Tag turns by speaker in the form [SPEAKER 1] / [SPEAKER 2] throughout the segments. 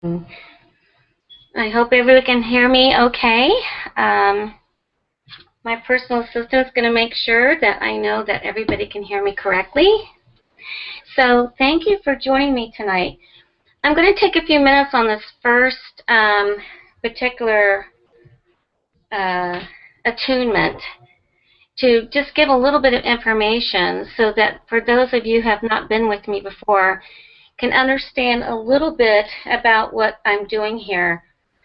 [SPEAKER 1] I hope everyone can hear me okay. Um, my personal assistant is going to make sure that I know that everybody can hear me correctly. So thank you for joining me tonight. I'm going to take a few minutes on this first particular attunement to just give a little bit of information so that for those of you who have not been with me before can understand a little bit about what I'm doing here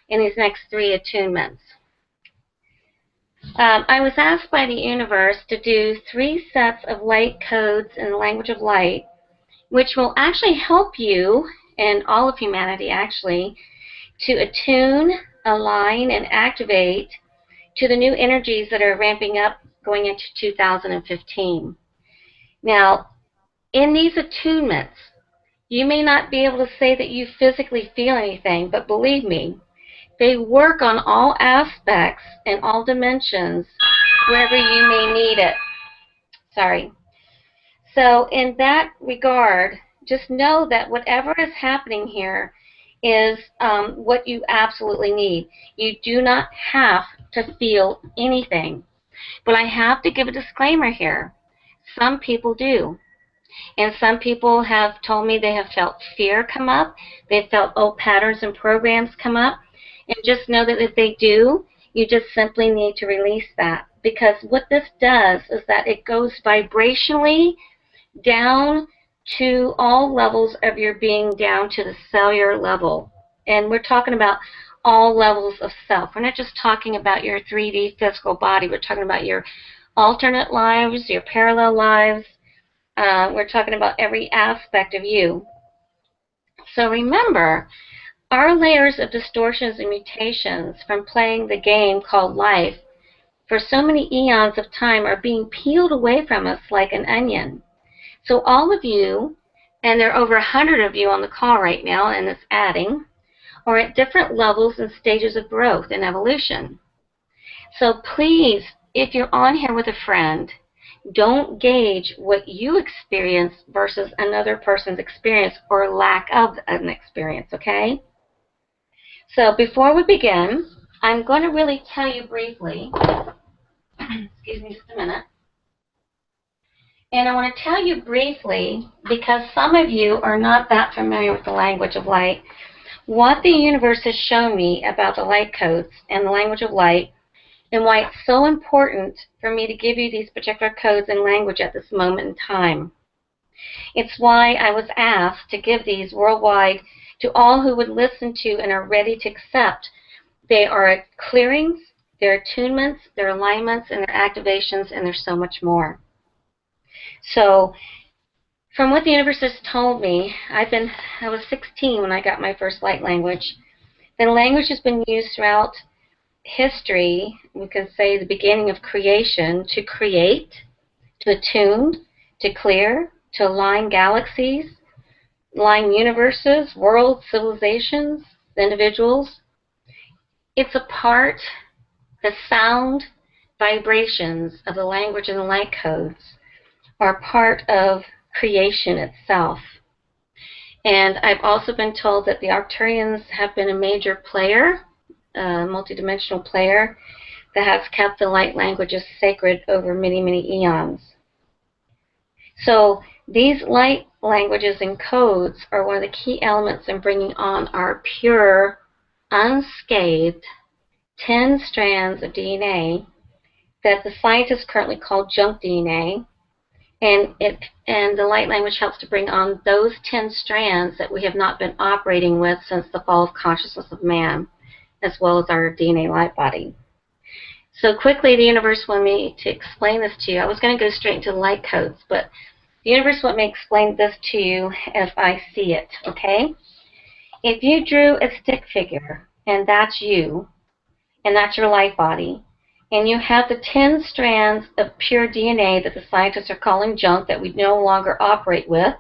[SPEAKER 1] in these next 3 attunements. I was asked by the universe to do 3 sets of light codes in the language of light, which will actually help you and all of humanity actually to attune, align, and activate to the new energies that are ramping up going into 2015. Now, in these attunements, you may not be able to say that you physically feel anything, but believe me, they work on all aspects and all dimensions wherever you may need it. Sorry. So in that regard, just know that whatever is happening here is what you absolutely need. You do not have to feel anything. But I have to give a disclaimer here. Some people do. And some people have told me they have felt fear come up. They've felt old patterns and programs come up. And just know that if they do, you just simply need to release that. Because what this does is that it goes vibrationally down to all levels of your being, down to the cellular level. And we're talking about all levels of self. We're not just talking about your 3D physical body. We're talking about your alternate lives, your parallel lives. We're talking about every aspect of you. So remember, our layers of distortions and mutations from playing the game called life for so many eons of time are being peeled away from us like an onion. So all of you, and there are over 100 of you on the call right now, and it's adding, are at different levels and stages of growth and evolution. So please, if you're on here with a friend, don't gauge what you experience versus another person's experience or lack of an experience, okay? So before we begin, I'm going to really tell you briefly, excuse me just a minute, and I want to tell you briefly, because some of you are not that familiar with the language of light, what the universe has shown me about the light codes and the language of light, and why it's so important for me to give you these particular codes and language at this moment in time. It's why I was asked to give these worldwide to all who would listen to and are ready to accept. They are clearings, they're attunements, they're alignments, and they're activations, and there's so much more. So from what the universe has told me, I was 16 when I got my first light language. The language has been used throughout history, we can say the beginning of creation, to create, to attune, to clear, to align galaxies, align universes, worlds, civilizations, individuals. It's a part, the sound vibrations of the language and the light codes are part of creation itself. And I've also been told that the Arcturians have been a major player, a multidimensional player, that has kept the light languages sacred over many, many eons. So these light languages and codes are one of the key elements in bringing on our pure, unscathed 10 strands of DNA that the scientists currently call junk DNA. And the light language helps to bring on those 10 strands that we have not been operating with since the fall of consciousness of man, as well as our DNA light body. So quickly, the universe wanted me to explain this to you. I was going to go straight into the light codes, but the universe wanted me to explain this to you as I see it, okay? If you drew a stick figure, and that's you, and that's your light body, and you have the 10 strands of pure DNA that the scientists are calling junk that we no longer operate with,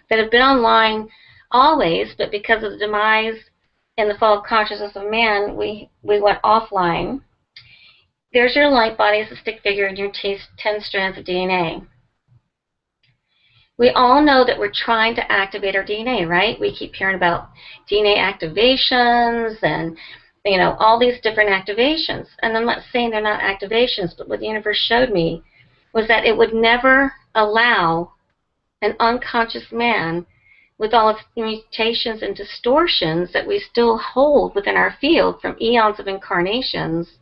[SPEAKER 1] that have been online always, but because of the demise and the fall of consciousness of man, we went offline. There's your light body as a stick figure and your 10 strands of DNA. We all know that we're trying to activate our DNA, right? We keep hearing about DNA activations and, all these different activations. And I'm not saying they're not activations, but what the universe showed me was that it would never allow an unconscious man with all its mutations and distortions that we still hold within our field from eons of incarnations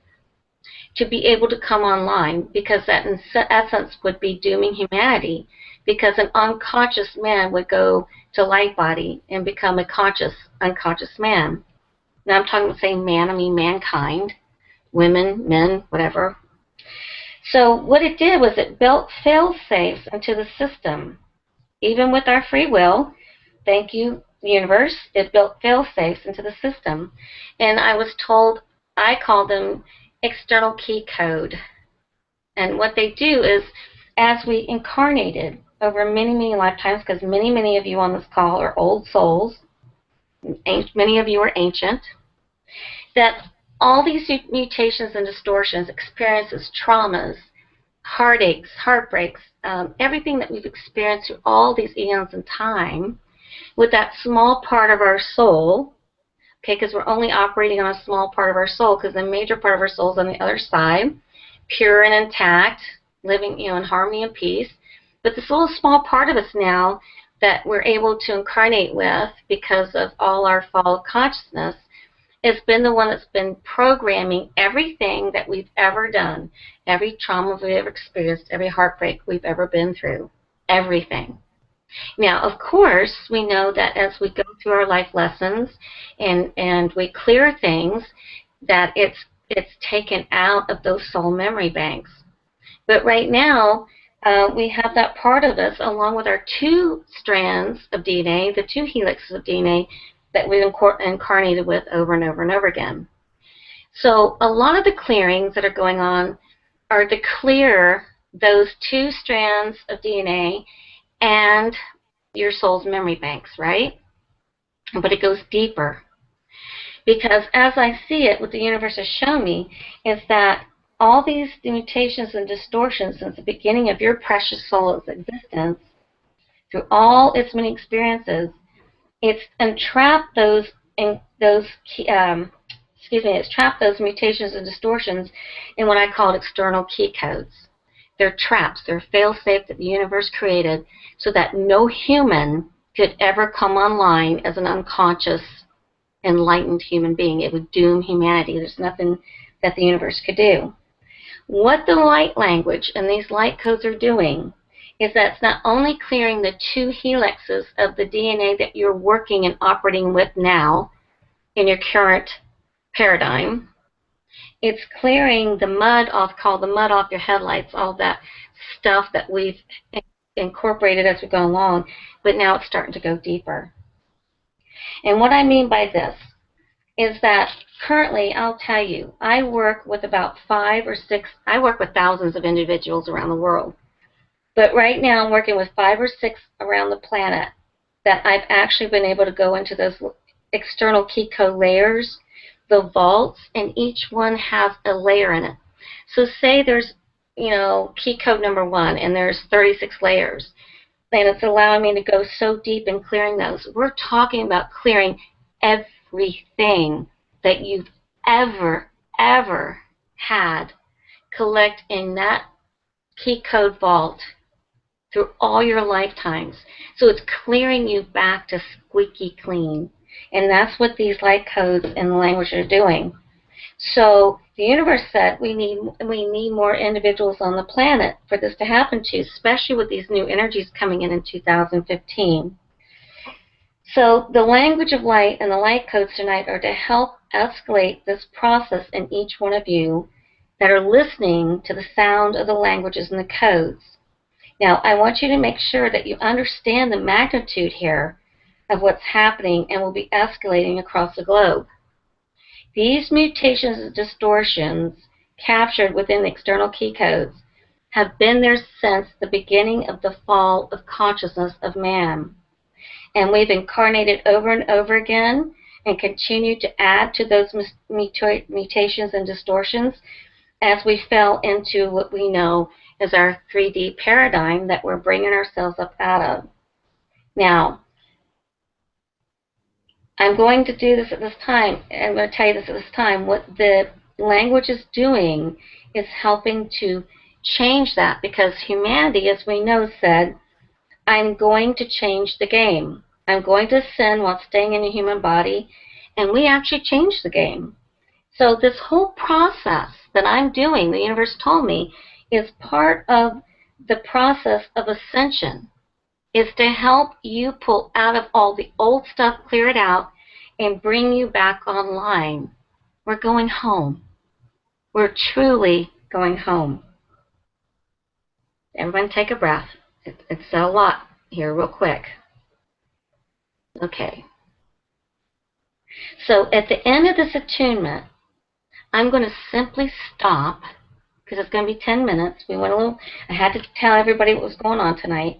[SPEAKER 1] to be able to come online, because that in essence would be dooming humanity, because an unconscious man would go to light body and become a conscious, unconscious man. Now I'm talking about saying man, I mean mankind, women, men, whatever. So what it did was it built fail-safes into the system. Even with our free will, thank you, universe, it built fail-safes into the system. And I was told, I call them external key code. And what they do is, as we incarnated over many, many lifetimes, because many, many of you on this call are old souls, many of you are ancient, that all these mutations and distortions, experiences, traumas, heartaches, heartbreaks, everything that we've experienced through all these eons in time, with that small part of our soul, okay, because we're only operating on a small part of our soul, because the major part of our soul is on the other side, pure and intact, living, in harmony and peace. But this little small part of us now that we're able to incarnate with because of all our fall of consciousness has been the one that's been programming everything that we've ever done, every trauma we've ever experienced, every heartbreak we've ever been through, everything. Now, of course, we know that as we go through our life lessons and we clear things, that it's taken out of those soul memory banks. But right now, we have that part of us, along with our two strands of DNA, the two helixes of DNA, that we've incarnated with over and over and over again. So a lot of the clearings that are going on are to clear those two strands of DNA and your soul's memory banks, right? But it goes deeper. Because as I see it, what the universe has shown me is that all these mutations and distortions since the beginning of your precious soul's existence, through all its many experiences, it's entrapped those mutations and distortions in what I call external key codes. They're traps. They're fail-safe that the universe created so that no human could ever come online as an unconscious, enlightened human being. It would doom humanity. There's nothing that the universe could do. What the light language and these light codes are doing is that it's not only clearing the two helixes of the DNA that you're working and operating with now in your current paradigm, it's clearing the mud off, called the mud off your headlights, all that stuff that we've incorporated as we go along, but now it's starting to go deeper. And what I mean by this is that currently, I'll tell you, I work with about 5 or 6, I work with thousands of individuals around the world. But right now I'm working with 5 or 6 around the planet that I've actually been able to go into those external key code layers, the vaults, and each one has a layer in it. So say there's, key code number 1 and there's 36 layers. And it's allowing me to go so deep in clearing those. We're talking about clearing everything that you've ever had collect in that key code vault through all your lifetimes. So it's clearing you back to squeaky clean. And that's what these light codes and the language are doing. So the universe said we need more individuals on the planet for this to happen to, especially with these new energies coming in 2015. So the language of light and the light codes tonight are to help escalate this process in each one of you that are listening to the sound of the languages and the codes. Now, I want you to make sure that you understand the magnitude here of what's happening and will be escalating across the globe. These mutations and distortions captured within the external key codes have been there since the beginning of the fall of consciousness of man. And we've incarnated over and over again and continue to add to those mutations and distortions as we fell into what we know is our 3D paradigm that we're bringing ourselves up out of. Now, I'm going to do this at this time. I'm going to tell you this at this time. What the language is doing is helping to change that, because humanity, as we know, said, I'm going to change the game. I'm going to sin while staying in a human body, and we actually changed the game. So this whole process that I'm doing, the universe told me, is part of the process of ascension, is to help you pull out of all the old stuff, clear it out, and bring you back online. We're going home. We're truly going home. Everyone take a breath. It's a lot here real quick. Okay. So at the end of this attunement, I'm going to simply stop, because it's going to be 10 minutes. I had to tell everybody what was going on tonight.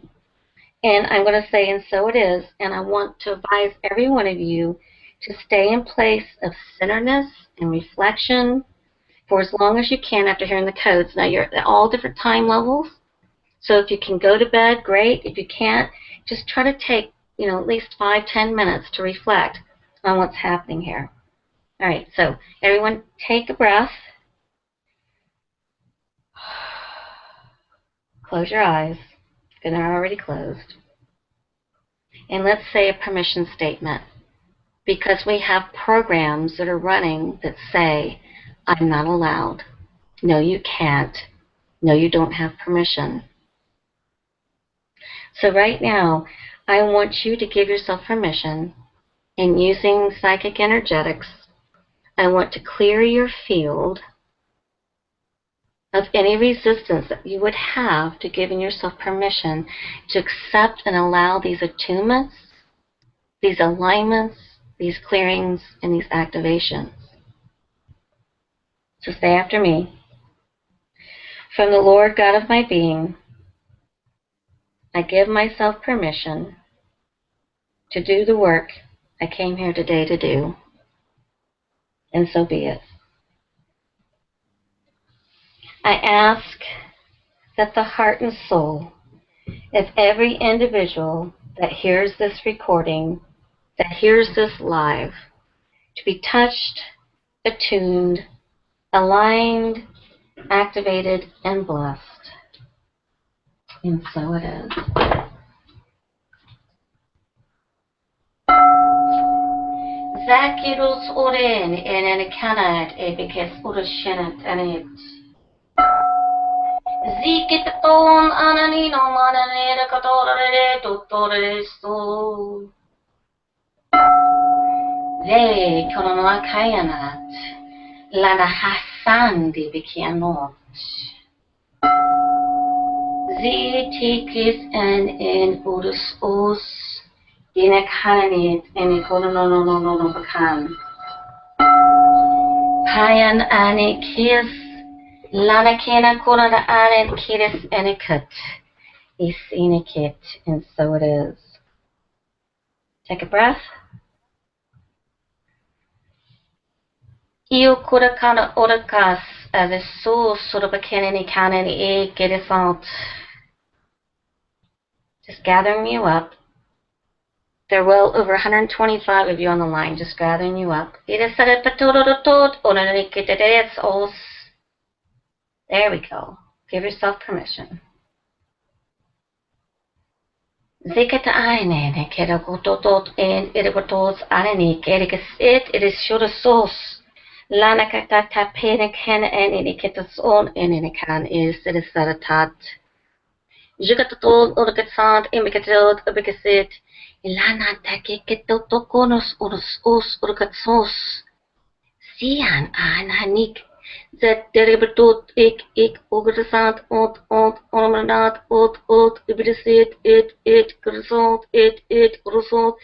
[SPEAKER 1] And I'm going to say, and so it is, and I want to advise every one of you to stay in place of centeredness and reflection for as long as you can after hearing the codes. Now, you're at all different time levels, so if you can go to bed, great. If you can't, just try to take, at least 5-10 minutes to reflect on what's happening here. All right, so everyone take a breath. Close your eyes, because they're already closed. And let's say a permission statement, because we have programs that are running that say, I'm not allowed. No, you can't. No, you don't have permission. So right now, I want you to give yourself permission, and using psychic energetics, I want to clear your field of any resistance that you would have to giving yourself permission to accept and allow these attunements, these alignments, these clearings, and these activations. So say after me. From the Lord God of my being, I give myself permission to do the work I came here today to do, and so be it. I ask that the heart and soul of every individual that hears this recording, that hears this live, to be touched, attuned, aligned, activated, and blessed. And so it is. Zakirus oren en kanad ebikes urashenat anit. Zikiton ananino mananera katore tutore so. Le konono kayanat. Lana hasandi bikianot. Zitikis en urus os. Inakanit en konono bakan. Payan anikis. Lana kena korana anen kiris enikut. Is inikit, and so it is. Take a breath. Io kurakana orakas as a soul sort of a canny canon e get it out. Just gathering you up. There are well over 125 of you on the line, just gathering you up. There we go. Give yourself permission. Zikata aine kera gototot and irigotos arani kerikas it is shura sauce. Lana kata tapena ken and inikitas on and inikan is it is saratat. Jugataton urgatsant imikatot ubikasit. Ilana takiketotokonos urus us urgatsos. Sian ananik. That derivatot ik ugrasant ormanat ubidisit it grasot it grasot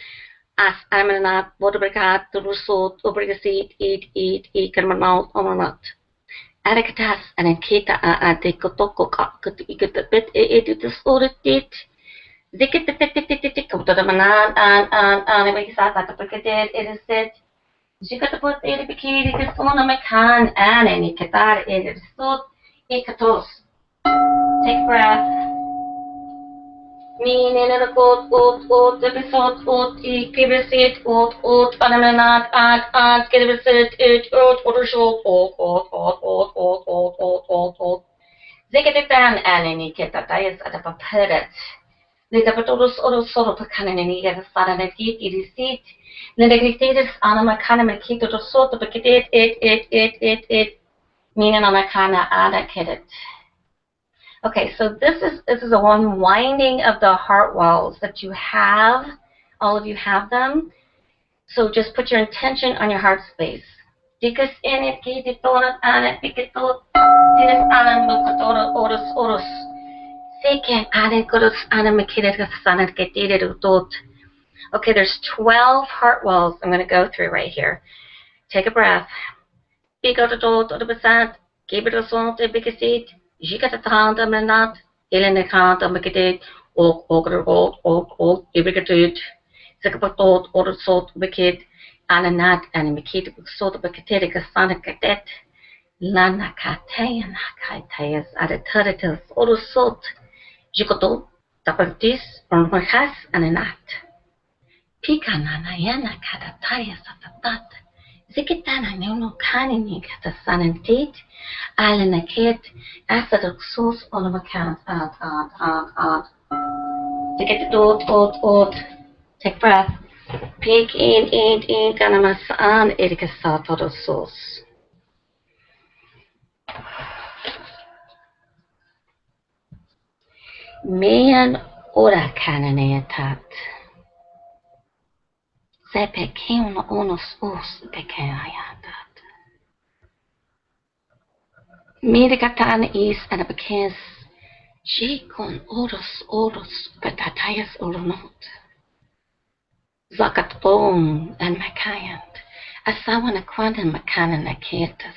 [SPEAKER 1] as amanat waterbrigat rusot ubrigasit it kermanat ormanat. Arakatas and kita adekotoko ikata bit it disordered it. Zikit come to the manan and we sat at the brigadet it is said. Jikataput edipiki kasona mekan and any katar edit sot ekatos. Take a breath. Meaning episode, kibisit, anamanat, kibisit, short, Zikatitan alini ketayas at a paperet. Lita patorus or sort of a canony as a son and a heat, it is it. Negatives anamacana makito to sort of a it, meaning anamacana ada kidit. Okay, so this is a unwinding of the heart walls that you have. All of you have them. So just put your intention on your heart space. Because in it, it okay, there's 12 heart walls I'm going to go through right here. Take a breath. Keep it a salt, a big seat. You get a hand of a nut. In the count of a kid. Ibigatud. Sakapatot, or salt, wicked, and a nut, and a kid, sort of a catetic, a sonic cadet. Lana Katayan Kaitayas at a turtles, or salt. Jikoto, Tapatis, or Mahas, and a nut. Pikanana yana katatayas at the dot. Zikitana no canning at the sun and tate. Island a kid, acid of sauce on a account, Zikit, take breath. Peek in, Ganamasan, Erika Sato sauce. Man ora cananeatat. Se pequeon onos os pequeayatat. Medicatan is and a pequens. She con oros, petatayas oronot. Zakat bone and macayant. Asawan a quantum macanan acatus.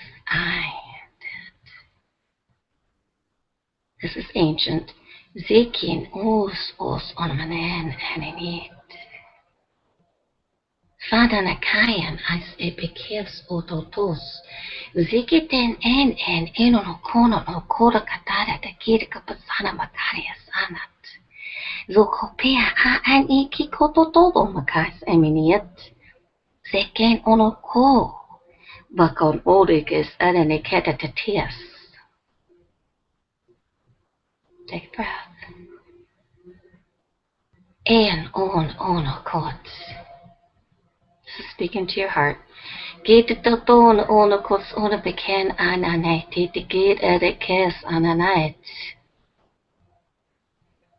[SPEAKER 1] This is ancient. Zekin os onmanen anenit. Fadan akayan as epikevs ototos. Zikiten en enono kono no kora katara da kirka pasana makarias anat. Zokopea a an iki koto todo makas eminiet. Zeken ono ko. Bakon orikis aneniketa tetias. Take a breath. En on kot. Speaking to your heart. Get the tone on a kos on a pecan ananite, the gate at a kiss ananite.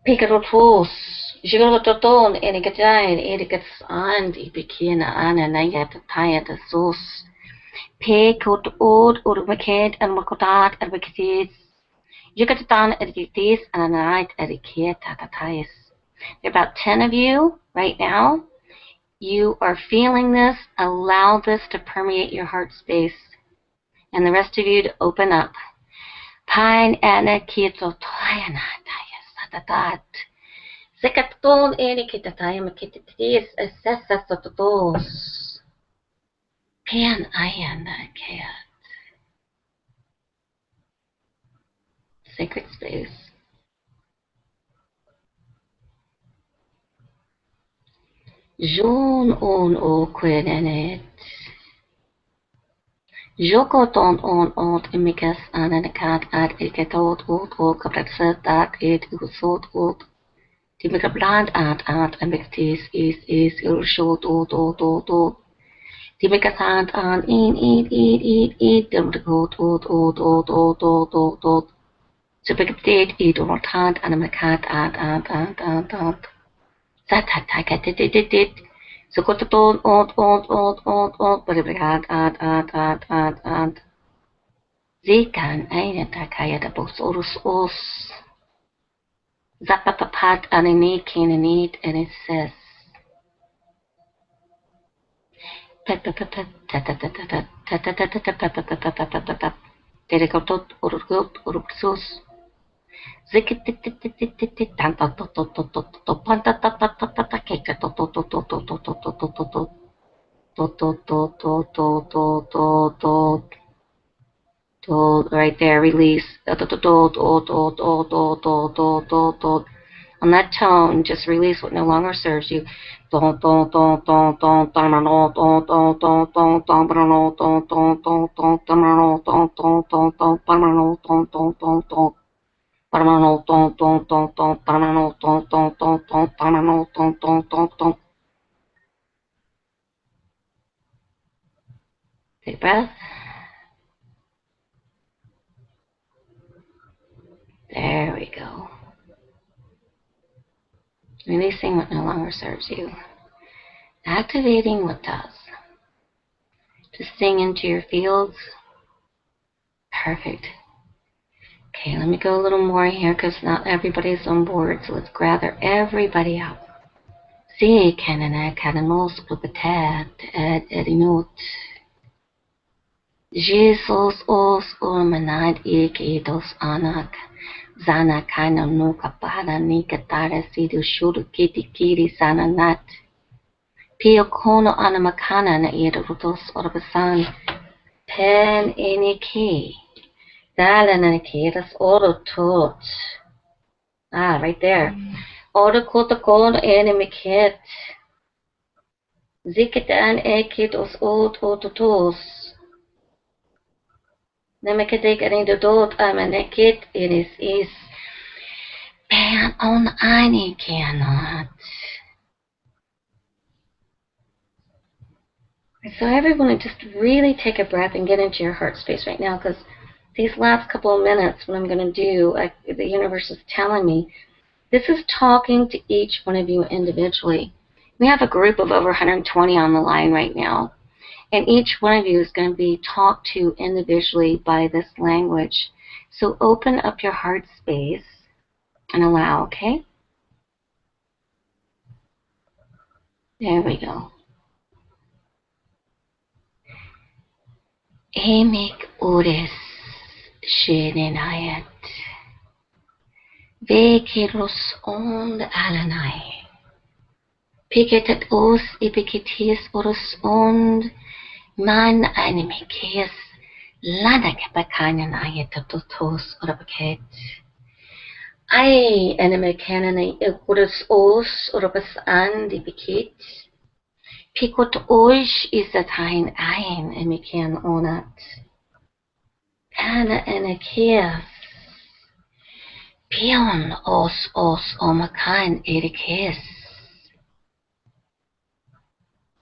[SPEAKER 1] Pick it up force. You got the tone and it gets in, it gets on the pecan ananite at the tie at the sauce. Pick out old or macad and macotat and macades. You get it done at the days and a night at the kid at the ties. There are about 10 of you right now. You are feeling this. Allow this to permeate your heart space. And the rest of you to open up. Pine ana kito toyana tayas atatat. Zikaton eni kitatayam kititis assessa sotos. Pan ayana kat. Sacred space. Jon on o kwenenet. Jokoton on imikas ananakat at iketot o kapratset at it usot ot. Timika brand at amiktis is urshot ot. Timika sant an in eat demrikot ot. Supekapted it or tant anamakat at. Sat. So got the tone but it at. Zikan ain't a kaya the bos os. Zapapapat and a neat can and eat and it says Dedicatot or sauce. Zikit Right there, release. On that tone, just release what no longer serves you. Take a breath. There we go. Releasing what no longer serves you. Activating what does. Just sing into your fields. Perfect. Okay, let me go a little more here because not everybody's on board, so let's gather everybody up. Si kanana kananos pupatat ed edinot. Jesus os manad ikidos anak. Zana kana no kapara ni katara sidu shuru kiti kiri sana nat. Pio kono anamakana na irutos orbasan. Pen iniki. Dalan kiras oro tot. Ah, right there. Oro kota kono enimikit. Zikitan ekit os ototos. Nemekadik and the dot amanekit is pan on any cannot. So everyone just really take a breath and get into your heart space right now, because these last couple of minutes, what I'm going to do, the universe is telling me, this is talking to each one of you individually. We have a group of over 120 on the line right now. And each one of you is going to be talked to individually by this language. So open up your heart space and allow, okay? There we go. Emik ores shenenayat. Vekiros ond alanai. Piketet os ipikitis oros ond. Man animikes ladak bakanan ayatatotos orabaket. I animekanani ikuras os orabas and ibikit. Pikot oish is that hein ein emikan onat. Pana anakias. Pion os omakan erikes.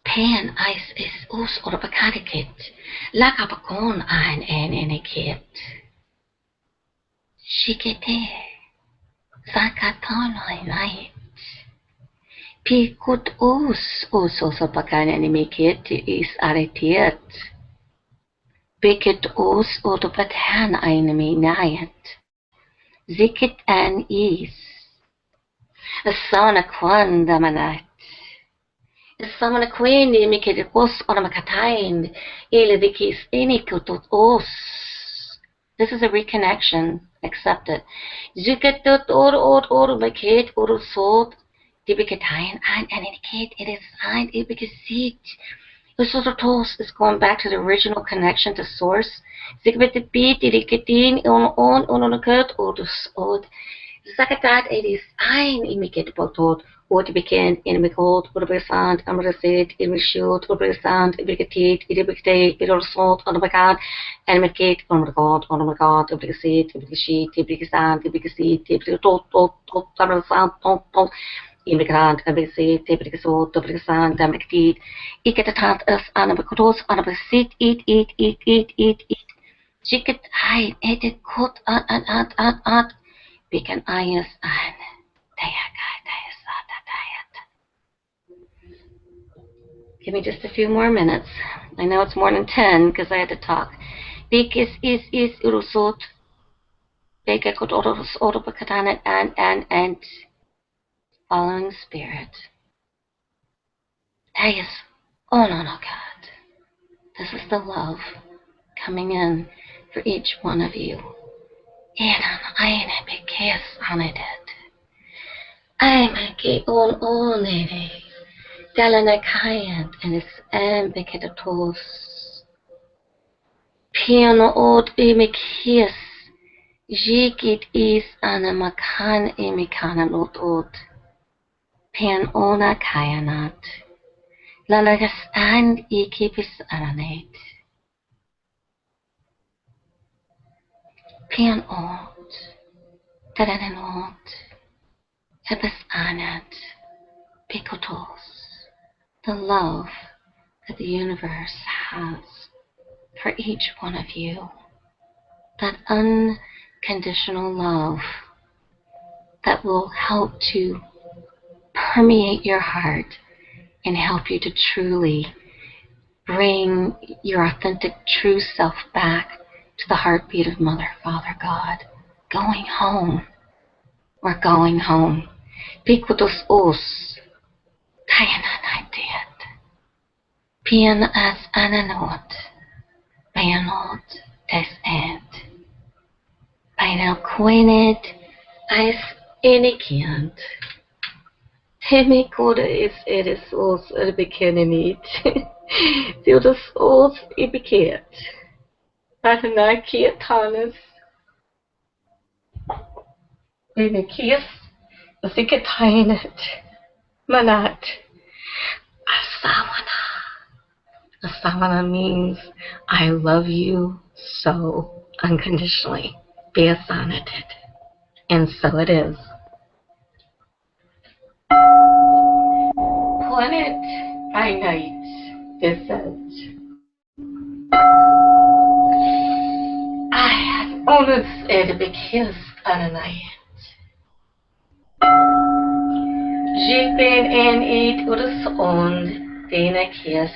[SPEAKER 1] Pan ice is us orabakadikit. Lakapakon ein enikit. Shikete. Zakatonoi night. Pikut us orabakana animikit is aretiet. Bikit us orabatan enemy night. Zikit an is. A son a quan damanat. Samana queen imikit os ormakatain ilibikis inikut os. This is a reconnection. Accept it. Zukatut or makit or salt dibikatain and indicate it is signed ibikisit. Usotos is going back to the original connection to source. Zikbit beat idikatin on onokat or the old. Zakatat it is ein imikit potot. What began in the cold, what be sand, amrasid, in the shield, what be sand, ibicatate, ibicate, it or salt on the god, and make it on the god, ibicate, ibicate, ibicate, ibicate, ibicate, tot, sand, tot, immigrant, ibicate, ibicate, ibicate, ibicate, ikatat us, anabacotos, anabasit, eat. Chicket, hide, edit, cut, at, beacon, eyes, and give me just a few more minutes. I know it's more than 10 because I had to talk. Bikis is urusot. Beka kot oros orobakatanet and following spirit. Yes. Oh no, God. This is the love coming in for each one of you. Eran aine bekes anedet. I make on it. Dalanakayant and its ambicatatos. Piano od imikias. Jigit is anamakan imikananot od. Pan ona kayanat. Lalagastan ikipis aranet. Pan od. Taranot. Ebis anat. Pikotos. The love that the universe has for each one of you. That unconditional love that will help to permeate your heart and help you to truly bring your authentic true self back to the heartbeat of Mother, Father, God. Going home. We're going home. Pikutos os. Tayananaidiat. Pian as ananot. Bayanot des ed. Bijna kwijnet als enikant. Hemikode is edes os bekennen niet. Dildes os bekeert. Bijna kietanis. Enekies. Ziketainet. Manat. Asawana. Asawana means I love you so unconditionally. Beasanated. And so it is. Planet by night, this says, I had onus ed bekist ananayet. Jipen en it urus ond dena kiss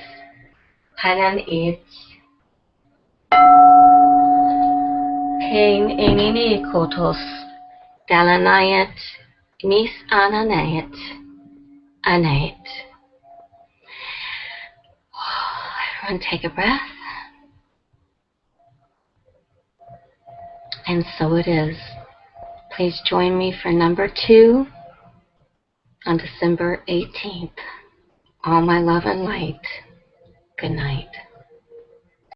[SPEAKER 1] hanan it. Pain enini kotos dalanayet mis ananayet anayet. Everyone take a breath. And so it is. Please join me for number 2 on December 18th. All my love and light. Good night.